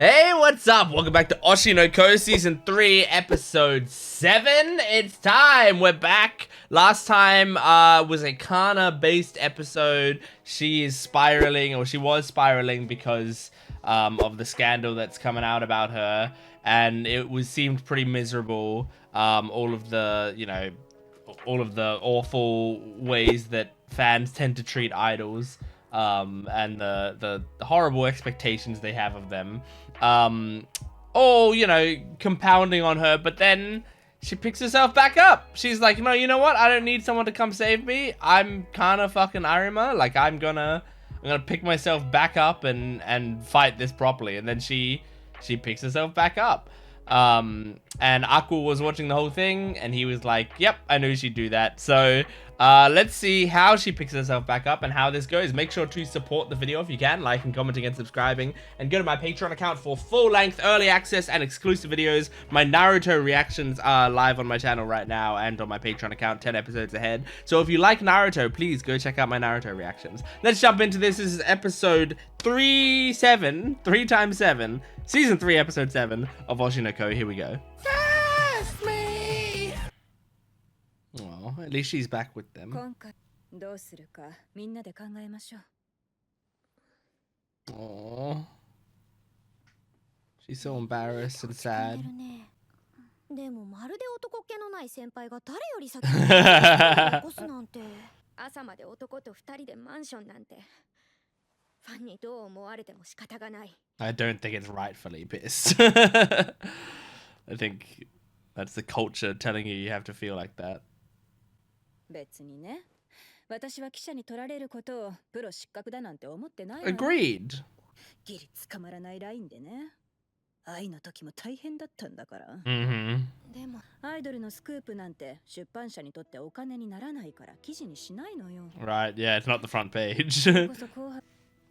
Hey, what's up? Welcome back to Oshi no Ko Season 3, Episode 7. It's time! We're back. Last time was a Kana-based episode. She is spiraling, or she was spiraling because of the scandal that's coming out about her. And it seemed pretty miserable. All of the, all of the awful ways that fans tend to treat idols. And the horrible expectations they have of them. All, compounding on her, but then she picks herself back up. She's like, no, you know what? I don't need someone to come save me. I'm Kana fucking Arima. Like, I'm gonna pick myself back up and fight this properly. And then she picks herself back up. And Aqua was watching the whole thing, and he was like, yep, I knew she'd do that. So let's see how she picks herself back up and how this goes. Make sure to support the video if you can, liking, commenting, and subscribing. And go to my Patreon account for full-length early access and exclusive videos. My Naruto reactions are live on my channel right now and on my Patreon account 10 episodes ahead. So if you like Naruto, please go check out my Naruto reactions. Let's jump into this. This is episode 3 times 7, Season 3, Episode 7 of Oshi no Ko. Here we go. Save me! Well, at least she's back with them. Aww. She's so embarrassed and sad. でもまるで男気のない先輩が誰より先に起こすなんて。朝まで男と二人でマンションなんて。ファンにどう思われても仕方がない。I don't think it's rightfully pissed. I think that's the culture telling you you have to feel like that. 別にね。私は記者に取られることをプロ失格だなんて思ってない。Agreed. ギリ捕まらないラインでね。愛の時も大変だったんだから。でもアイドルのスクープなんて出版社にとってお金にならないから記事にしないのよ。Right, yeah, it's not the front page. こそ後輩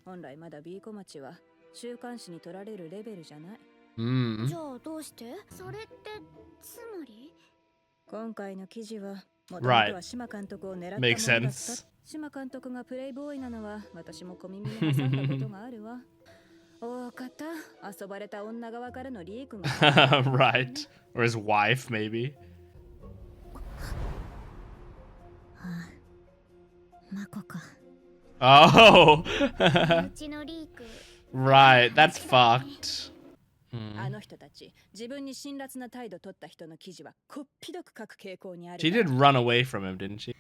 本来まだ B 小町は週刊誌に取られるレベルじゃない。じゃあどうして？それってつまり？今回の記事はもともとは島監督を狙ったものだった。島監督がプレイボーイなのは私も小耳に挟んだことがあるわ。大方遊ばれた女側からのリークが。Right. Or his wife, maybe. マコか。Oh. うちのリーク。Right, that's fucked. あの人たち自分に辛辣な態度取った人の記事はこっぴどく書く傾向にある。She did run away from him, didn't she?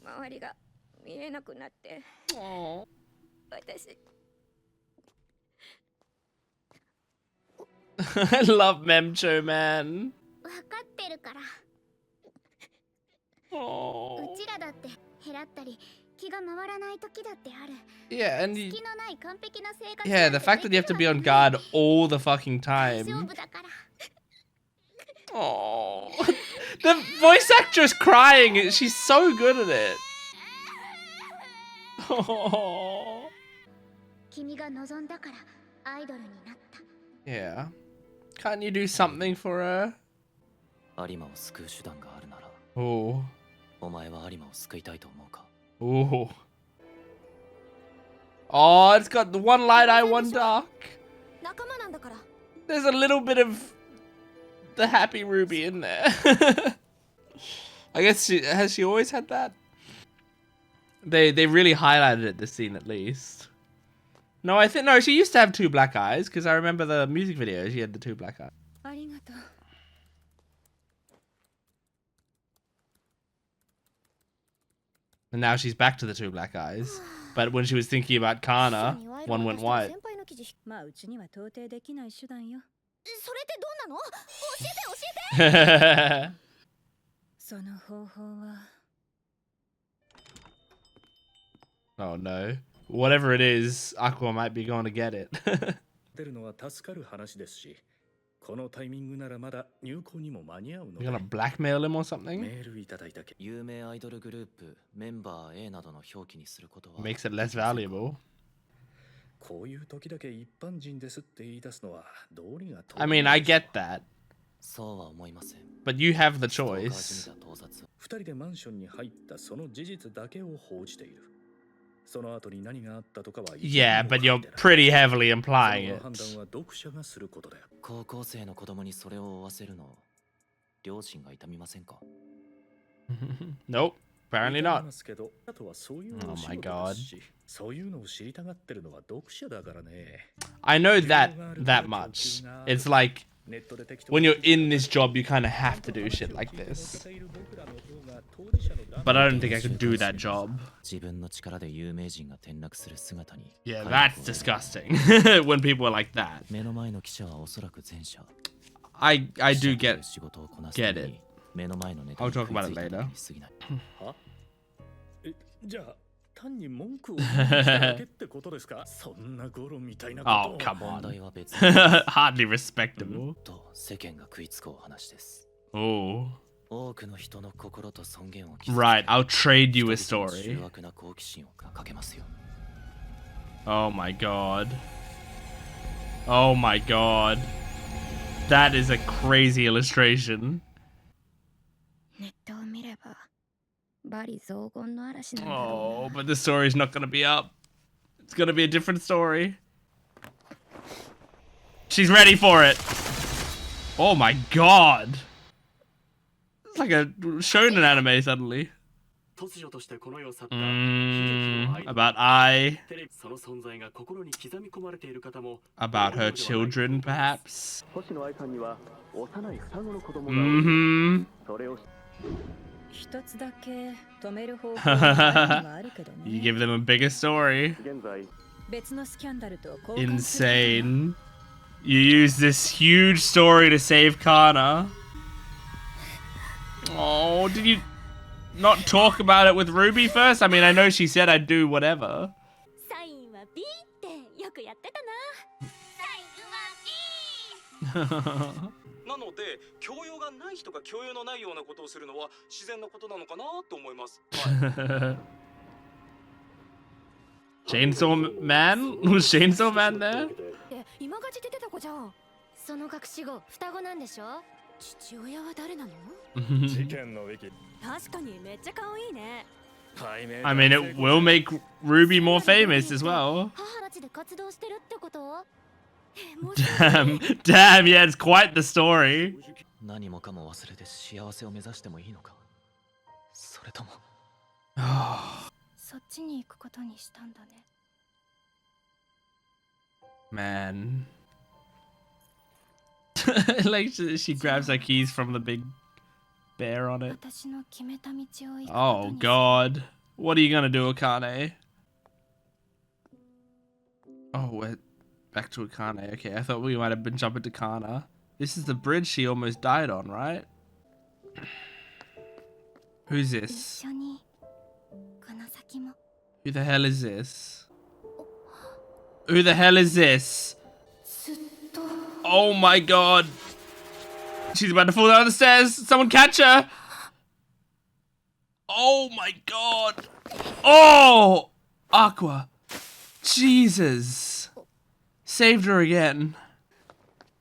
周りが見えなくなって。私。I love Memcho, man. わかってるから。Oh. うちらだって減らったり気が回らない時だってある。 Yeah, and 隙のない完璧な生活。yeah, the fact that you have to be on guard all the fucking time. 勝負だから。 Oh, the voice actress crying. She's so good at it. Oh. 君が望んだからアイドルになった。 Yeah. Can't you do something for her? 有馬を救う手段があるなら、 Oh. お前は有馬を救いたいと思うか? Oh. Oh, it's got the one light eye, one dark. 仲間なんだから。 There's a little bit of the happy Ruby in there. I guess has she always had that? They really highlighted it this scene at least. No, I think no, she used to have two black eyes because I remember the music video. She had the two black eyes. ありがとう。And now she's back to the two black eyes. But when she was thinking about Kana, one went white. まあうちには到底できない手段よ。それってどんなの？教えて。その方法は。Oh no. Whatever it is, Aqua might be going to get it. 出るのは助かる話ですし、このタイミングならまだ入校にも間に合うので。 You're gonna blackmail him or something? メールいただいたけ。有名アイドルグループメンバー A などの表記にすることは Makes it less valuable. こういう時だけ一般人ですって言い出すのは道理が。 I mean, I get that. そうは思いません。 But you have the ストーカー choice. じみた盗撮。二人でマンションに入ったその事実だけを報じている。Yeah, but you're pretty heavily implying it. 高校生の子供にそれを負わせるの両親が痛みませんか Nope, apparently not. Oh my god. そういうのを知りたがってるのは読者だからね。 I know that much. It's like when you're in this job, you kind of have to do shit like this. But I don't think I could do that job. 自分の力で有名人が転落する姿に Yeah, that's disgusting. When people are like that. 目の前の記者はおそらく前者 I do 記者とい get う仕事をこなすため get に it. 目の前のネタ I'll に talk 食い about つ it いただけ later. に過ぎない。は？じゃあ単に文句を言っただけってことですか？そんなゴロみたいなこと Oh, come 問 on. 題は別に Hardly respectable. と世間が食いつくお話です Oh. 多くの人の心と尊厳を傷つけ Right, I'll trade you a 人々の story. 醜悪な好奇心をかけますよ Oh my god. Oh my god. That is a crazy illustration. ネットを見ればバリ雑言の嵐なんだろ Oh, うな but the story's not gonna be up. It's gonna be a different story. She's ready for it. Oh my god. It's like a shonen anime suddenly. 突如としてこの世を去った悲劇のアイドル About I. テレビその存在が心に刻み込まれている方も About her children, perhaps. 星野愛さんには幼い双子の子供がおり Mm-hmm. それを一つだけ止める方法があるけど You ね。 give them a bigger story. 現在別のスキャンダルと交換する Insane. You use this huge story to save Kana. Oh, did you not talk about it with Ruby first? I mean, I know she said I'd do whatever. サインは B ってよくやってたなサインは B なので教養がない人が教養のないようなことをするのは自然なことなのかなと思います。はい Chainsaw Man? Was Chainsaw Man there? で今がじ出てた子じゃんその隠し子双子なんでしょ父親は誰なの事件のウィキ。確かにめっちゃ可愛いね I mean, it will make Ruby more famous as well. 母たちで活動してるってこと Damn, damn, yeah, it's quite the story. 何もかも忘れて幸せを目指してもいいのかそれともそっちに行くことにしたんだね Man. Like she grabs her keys from the big bear on it. 私の決めた道を行くことに Oh god. What are you gonna do, Akane? Oh, we're back to Akane. Okay, I thought we might have been jumping to Kana. This is the bridge she almost died on, right? Who's 一 this? 緒にこの先も Who the hell is this? Who the hell is this? ずっと Oh my god. She's about to fall down the stairs. Someone catch her. Oh my god. Oh! Aqua. Jesus. Saved her again.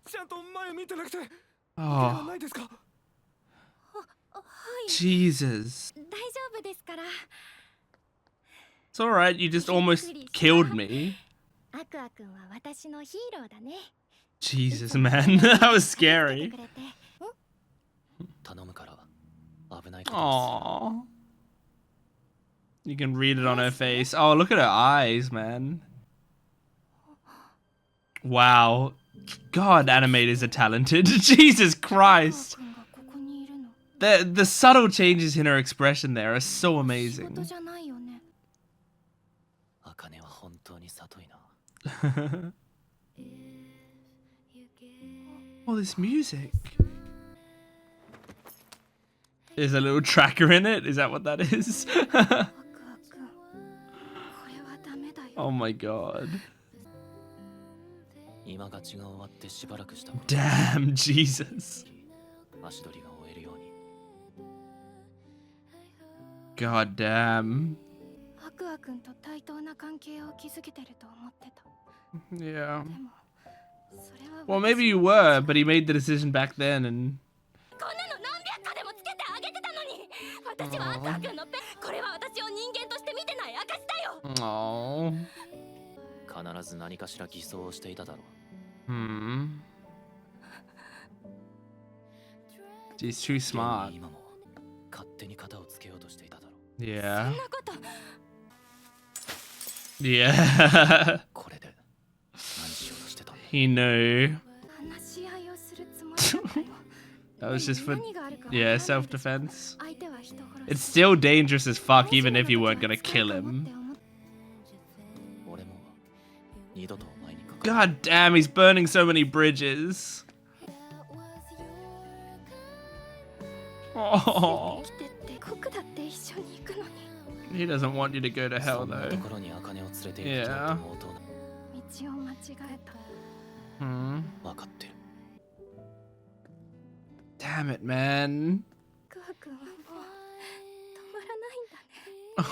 ちゃんと前見てなくて。 Oh, ないですか？はい Jesus. 大丈夫ですから It's alright, you just almost killed me. アクアくんは私のヒーローだね Jesus, man. That was 助けて scary. くれて頼むから危ないことです Aww. You can read it on her face. Oh, look at her eyes, man. Wow. God, animators are talented. Jesus アクア Christ. くんがここにいるの The subtle changes in her expression there are so 仕 amazing. 事じゃないよね 茜は本当に里いな Oh, this music. There's a little tracker in it. Is that what that is? アクアくんこれはダメだよ Oh my god. 今が血が終わってしばらくした頃 Damn, Jesus. 足取りが終えるように God damn. アクアくんと対等な関係を築けてると思ってた Yeah. でもそれは Well, maybe you were, but he made the decision back then and... こんなの何百個でもつけてあげてたのに私はアクアくんのペこれは私を人間として見てない証だよ Oh. 必ず何かしら偽装をしていただろう。She's too smart. 今も勝手に型をつけようとしていただろう。Yeah. そんなこと Yeah. これで何しようとしてたの？ He knew. 話し合いをするつもりだったよ That was just for, 何があるか yeah, わからない self-defense. 相手は人殺し It's still dangerous as fuck, even if you weren't gonna kill him. 俺も二度とお前にかかる。 God damn, he's burning so many bridges. Oh. 生きてって僕だって一緒に行くのに He doesn't want you to go to そ hell んな though. ところに茜を連れて行くとは思うとな。道を間違えた Hmm. 分かってる。 Damn it, man. クワ君はもう止まらないんだね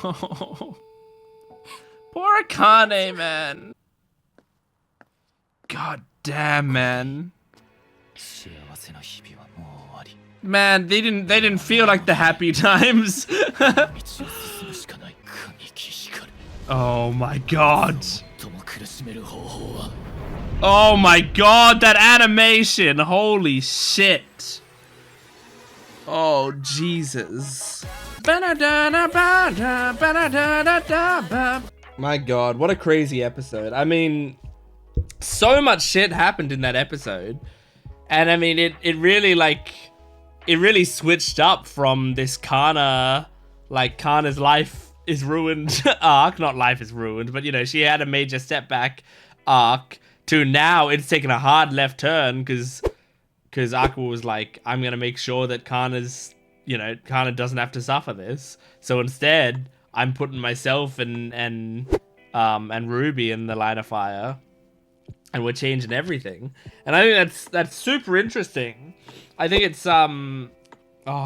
Oh. Poor Akane, man. God damn, man. 幸せな日々はもう終わり。 Man, they didn't feel like the happy times. 道を進むしかない神木光る。 Oh my god. 最も苦しめる方法は Oh my god, that animation. Holy shit. Oh, Jesus. My god, what a crazy episode. I mean, so much shit happened in that episode. And I mean, it really, like, it really switched up from this Kana, like, Kana's life is ruined arc. Not life is ruined, but, you know, she had a major step back arc to now it's taken a hard left turn because Aqua was like, I'm going to make sure that Kana's, you know, Kana doesn't have to suffer this. So instead, I'm putting myself and Ruby in the line of fire. And we're changing everything. And I think that's super interesting. I think it's oh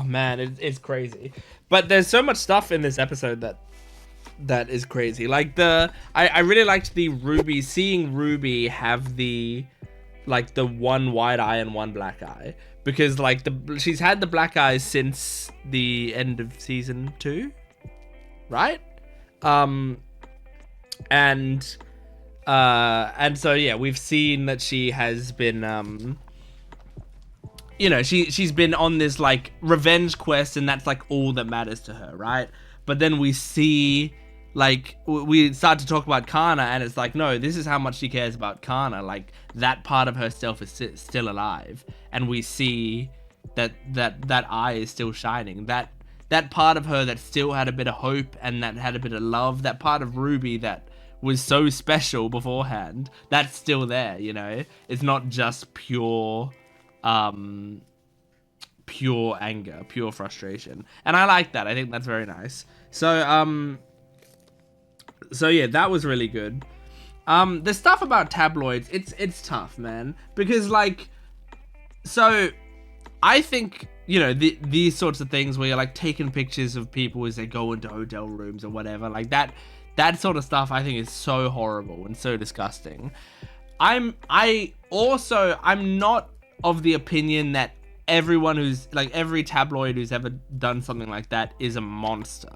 man, it's crazy. But there's so much stuff in this episode that is crazy. Like I really liked the Ruby, seeing Ruby have the like the one white eye and one black eye, because like she's had the black eyes since the end of season 2, right? And so yeah, we've seen that she has been you know, she's been on this like revenge quest, and that's like all that matters to her, right? But then we see, like, we start to talk about Kana, and it's like, no, this is how much she cares about Kana. Like, that part of herself is still alive, and we see that eye is still shining. That part of her that still had a bit of hope and that had a bit of love, that part of Ruby that was so special beforehand, that's still there, you know? It's not just pure anger, pure frustration. And I like that. I think that's very nice. So yeah, that was really good. The stuff about tabloids, it's tough, man, because like, so I think, you know, these sorts of things where you're like taking pictures of people as they go into hotel rooms or whatever, like that sort of stuff, I think is so horrible and so disgusting. I'm not of the opinion that everyone who's like, every tabloid who's ever done something like that is a monster.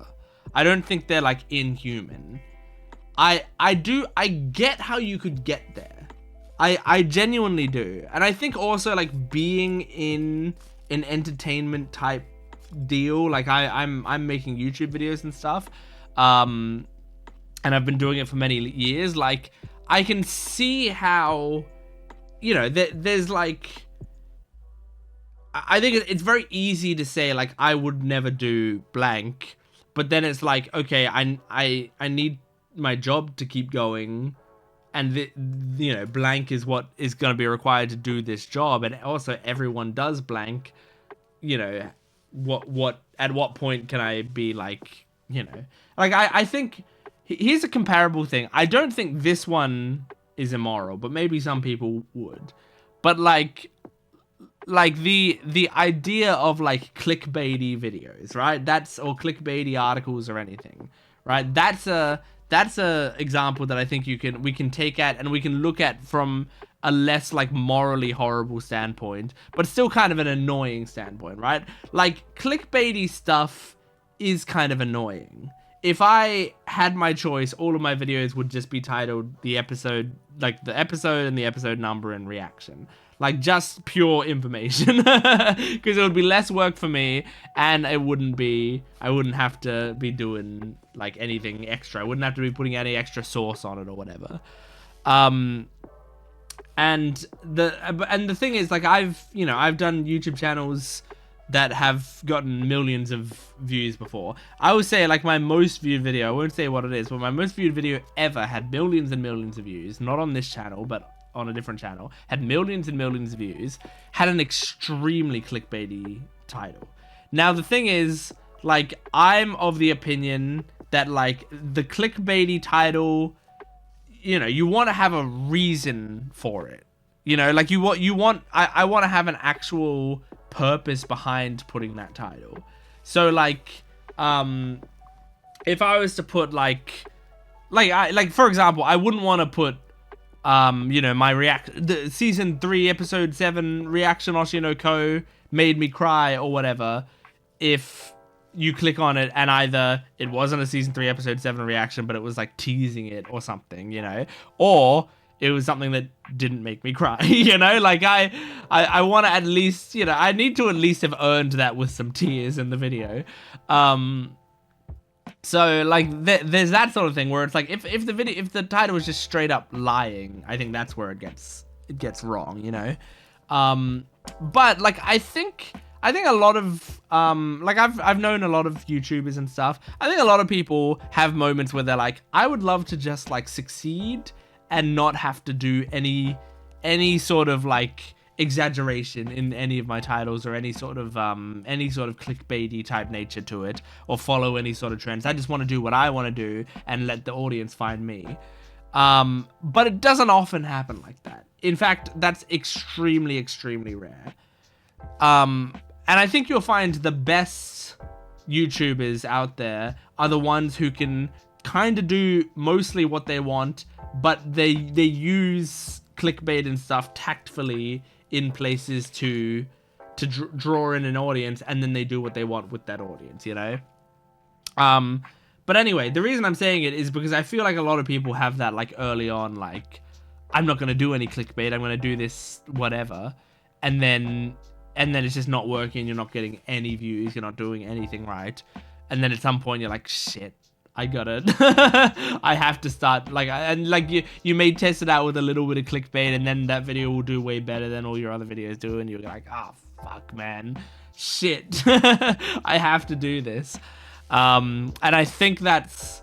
I don't think they're like inhuman. I get how you could get there. I genuinely do. And I think also like being in an entertainment type deal, like I'm making YouTube videos and stuff, and I've been doing it for many years. Like, I can see how, you know, there's like, I think it's very easy to say like, I would never do blank, but then it's like, okay, I need my job to keep going, and you know, blank is what is going to be required to do this job, and also everyone does blank. You know, what at what point can I be like, you know, like I think here's a comparable thing. I don't think this one is immoral, but maybe some people would. But like the idea of like clickbaity videos, right? Or clickbaity articles or anything, right? That's a example that I think we can take at, and we can look at from a less like morally horrible standpoint, but still kind of an annoying standpoint, right? Like, clickbaity stuff is kind of annoying. if I had my choice, all of my videos would just be titled the episode and the episode number and reaction. Like, just pure information. Because it would be less work for me, and I wouldn't have to be doing, like, anything extra. I wouldn't have to be putting any extra sauce on it or whatever. And the thing is, like, I've done YouTube channels that have gotten millions of views before. I would say, like, my most viewed video, I won't say what it is, but my most viewed video ever had millions and millions of views. Not on this channel, but on a different channel. Had millions and millions of views. Had an extremely clickbaity title. Now, the thing is, like, I'm of the opinion that, like, the clickbaity title, you know, you want to have a reason for it. You know, like, I want to have an actual purpose behind putting that title. So, like, if I was to put, like for example, I wouldn't want to put, you know, the season 3 episode 7 reaction Oshi no Ko made me cry or whatever, if you click on it and either it wasn't a season 3 episode 7 reaction, but it was like teasing it or something, you know, or it was something that didn't make me cry, you know, like I want to at least, you know, I need to at least have earned that with some tears in the video. So, like, there's that sort of thing where it's like, if the title is just straight up lying, I think that's where it gets wrong, you know. But, like, I think a lot of, like, I've known a lot of YouTubers and stuff. I think a lot of people have moments where they're like, I would love to just, like, succeed and not have to do any sort of, like, exaggeration in any of my titles or any sort of clickbaity type nature to it, or follow any sort of trends. I just want to do what I want to do and let the audience find me. But it doesn't often happen like that. In fact, that's extremely, extremely rare. And I think you'll find the best YouTubers out there are the ones who can kind of do mostly what they want, but they use clickbait and stuff tactfully in places to draw in an audience, and then they do what they want with that audience, you know? But anyway, the reason I'm saying it is because I feel like a lot of people have that, like, early on, like, I'm not going to do any clickbait, I'm going to do this whatever, and then it's just not working, you're not getting any views, you're not doing anything right, and then at some point you're like, shit, I got it. I have to start, like, and like you may test it out with a little bit of clickbait, and then that video will do way better than all your other videos do, and you're like, oh fuck, man, shit, I have to do this. And I think that's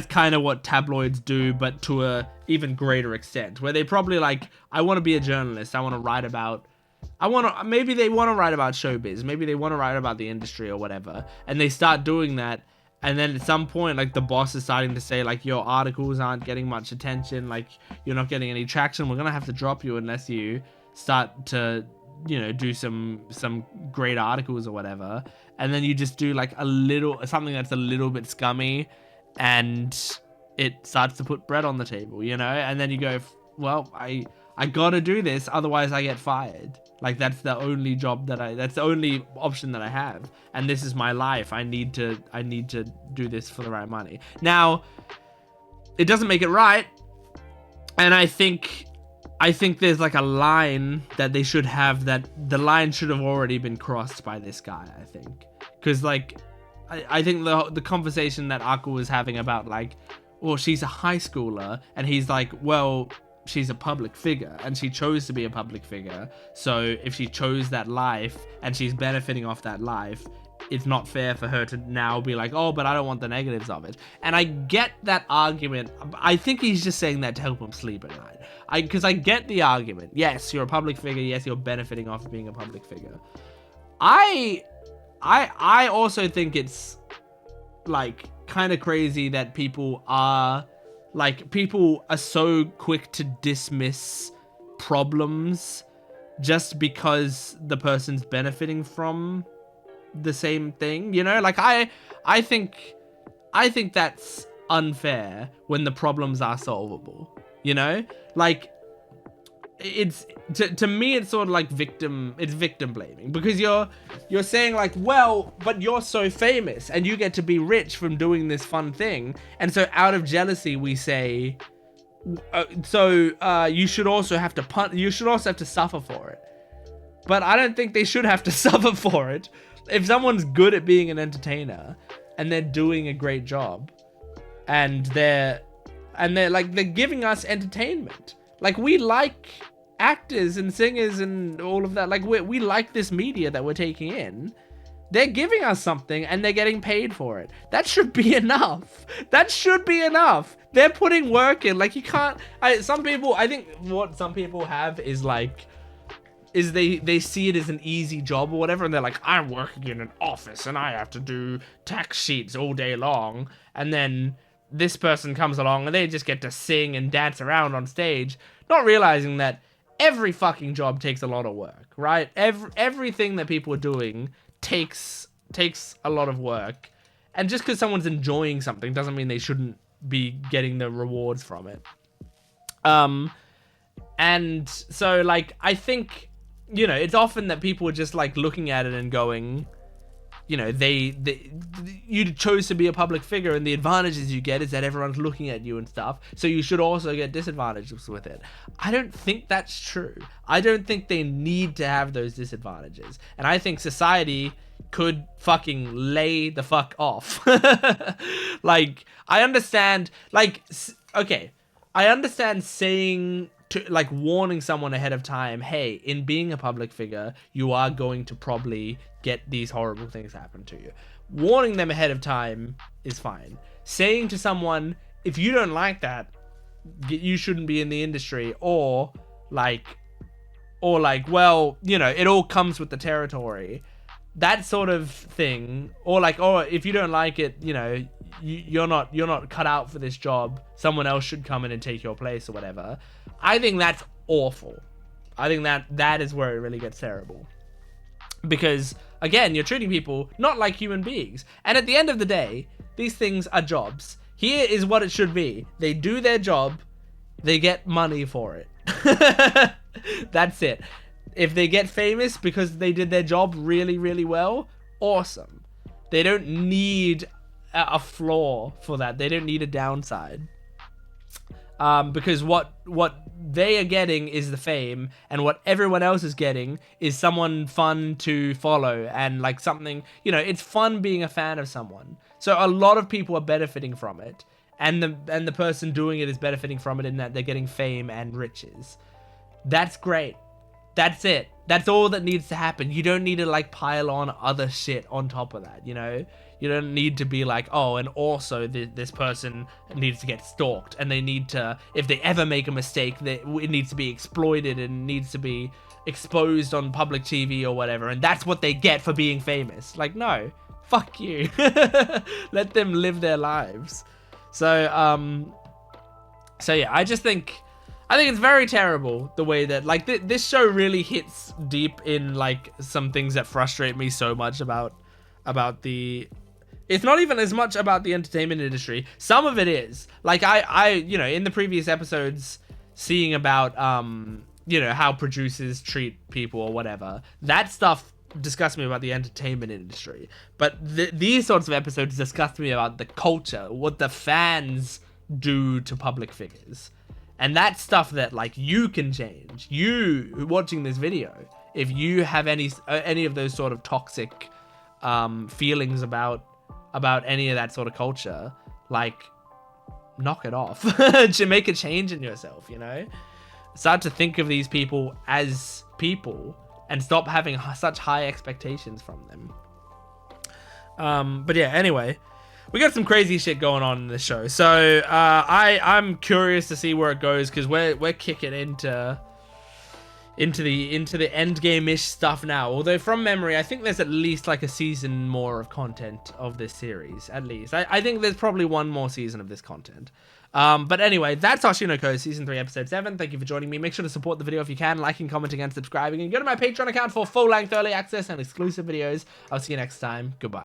kind of what tabloids do, but to a even greater extent, where they probably like, I want to be a journalist, I want to write about, maybe they want to write about showbiz, maybe they want to write about the industry or whatever, and they start doing that. And then at some point, like, the boss is starting to say, like, your articles aren't getting much attention, like, you're not getting any traction, we're gonna have to drop you unless you start to, you know, do some great articles or whatever. And then you just do, like, something that's a little bit scummy, and it starts to put bread on the table, you know? And then you go, well, I gotta do this, otherwise I get fired. Like, that's the only that's the only option that I have. And this is my life. I need to do this for the right money. Now, it doesn't make it right. And I think there's, like, a line that they should have, that the line should have already been crossed by this guy, I think. Because, like, I think the conversation that Aqua was having about, like, well, she's a high schooler, and he's like, well, she's a public figure, and she chose to be a public figure, so if she chose that life and she's benefiting off that life, it's not fair for her to now be like, oh, but I don't want the negatives of it. And I get that argument. I think he's just saying that to help him sleep at night. Because I get the argument. Yes, you're a public figure. Yes, you're benefiting off of being a public figure. I also think it's, like, kind of crazy that people are so quick to dismiss problems just because the person's benefiting from the same thing, you know? Like, I think that's unfair when the problems are solvable, you know? Like, it's to me it's sort of like victim blaming, because you're saying like, well, but you're so famous and you get to be rich from doing this fun thing, and so out of jealousy we say, you should also have to suffer for it. But I don't think they should have to suffer for it. If someone's good at being an entertainer and they're doing a great job, and they're giving us entertainment. Like, we like actors and singers and all of that. Like, we like this media that we're taking in. They're giving us something and they're getting paid for it. That should be enough. That should be enough. They're putting work in. Like, you can't... I think what some people have is like... is they see it as an easy job or whatever, and they're like, I'm working in an office and I have to do tax sheets all day long, and then this person comes along and they just get to sing and dance around on stage, not realizing that every fucking job takes a lot of work, right? Everything that people are doing takes a lot of work, and just because someone's enjoying something doesn't mean they shouldn't be getting the rewards from it. And so, like, I think, you know, it's often that people are just like looking at it and going, you know, you chose to be a public figure, and the advantages you get is that everyone's looking at you and stuff, so you should also get disadvantages with it. I don't think that's true. I don't think they need to have those disadvantages, and I think society could fucking lay the fuck off. Like, I understand, like, okay, I understand saying to, like, warning someone ahead of time, hey, in being a public figure, you are going to probably get these horrible things happen to you. Warning them ahead of time is fine. Saying to someone, if you don't like that, you shouldn't be in the industry, or like, well, you know, it all comes with the territory. That sort of thing, or like, oh, if you don't like it, you know, you're not cut out for this job, someone else should come in and take your place or whatever. I think that's awful. I think that is where it really gets terrible. Because, again, you're treating people not like human beings. And at the end of the day, these things are jobs. Here is what it should be. They do their job, they get money for it. That's it. If they get famous because they did their job really, really well, awesome. They don't need a flaw for that. They don't need a downside. Because what they are getting is the fame, and what everyone else is getting is someone fun to follow, and like something, you know, it's fun being a fan of someone. So a lot of people are benefiting from it, and the person doing it is benefiting from it in that they're getting fame and riches. That's great. That's it. That's all that needs to happen. You don't need to like pile on other shit on top of that, you know? You don't need to be like, oh, and also this person needs to get stalked, and they need to, if they ever make a mistake, it needs to be exploited and needs to be exposed on public TV or whatever, and that's what they get for being famous. Like, no, fuck you. Let them live their lives. So yeah, I think it's very terrible the way that, like, this show really hits deep in like some things that frustrate me so much about the... It's not even as much about the entertainment industry. Some of it is. Like, I you know, in the previous episodes, seeing about, you know, how producers treat people or whatever, that stuff disgusts me about the entertainment industry. But these sorts of episodes disgust me about the culture, what the fans do to public figures. And that's stuff that, like, you can change. You, watching this video, if you have any of those sort of toxic feelings about any of that sort of culture, like, knock it off. To make a change in yourself, you know? Start to think of these people as people and stop having such high expectations from them. But yeah, anyway, we got some crazy shit going on in this show. So I'm curious to see where it goes, because we're kicking into the end game-ish stuff now. Although from memory, I think there's at least like a season more of content of this series, at least. I think there's probably one more season of this content. But anyway, that's Oshi no Ko Season 3, Episode 7. Thank you for joining me. Make sure to support the video if you can, liking, commenting, and subscribing. And go to my Patreon account for full-length early access and exclusive videos. I'll see you next time. Goodbye.